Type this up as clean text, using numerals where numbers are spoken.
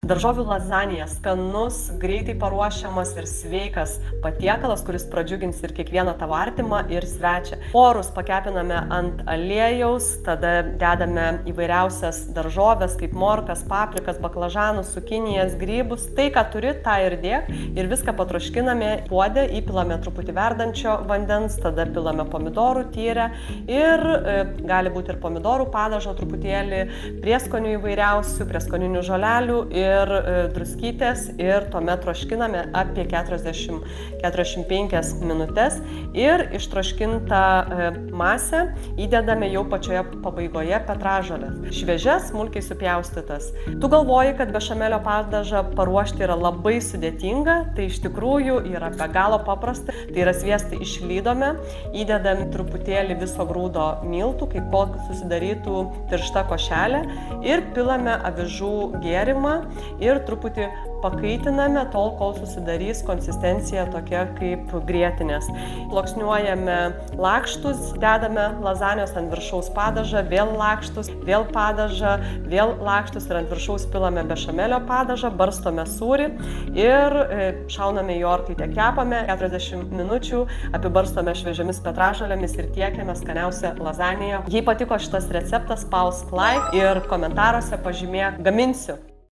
Daržovių lazanija – skanus, greitai paruošiamas ir sveikas patiekalas, kuris pradžiugins ir kiekvieną tavo artimą ir svečią. Porus pakepiname ant aliejaus, tada dedame įvairiausias daržovės kaip morkas, paprikas, baklažanus, cukinijas, grybus. Tai, ką turi, tą ir dėk ir viską patroškiname puode, įpilame truputį verdančio vandens, tada pilame pomidorų tyrę ir gali būti ir pomidorų padažo truputėlį, prieskonių įvairiausių, prieskoninių žolelių ir druskytės ir tuomet troškiname apie 40-45 minutės ir ištroškintą masę įdedame jau pačioje pabaigoje petražolės. Šviežias, smulkiai supjaustytas. Tu galvoji, kad bešamelio padažą paruošti yra labai sudėtinga, tai iš tikrųjų yra be galo paprasta. Tai yra sviestą išlydome, įdedam truputėlį viso grūdo miltų, kaip kol susidarytų tiršta košelė ir pilame avižų gėrimą ir truputį pakaitiname tol, kol susidarys konsistencija tokia kaip grietinės. Sluoksniuojame lakštus, dedame lazanijos ant viršaus padažą, vėl lakštus, vėl padažą, vėl lakštus ir ant viršaus pilame bešamelio padažą, barstome sūrį ir šauname į orkaitę, kepame 40 minučių, apibarstome šviežiomis petražolėmis ir tiekiame skaniausią lazaniją. Jei patiko šitas receptas, spausk like ir komentaruose pažymėk gaminsiu.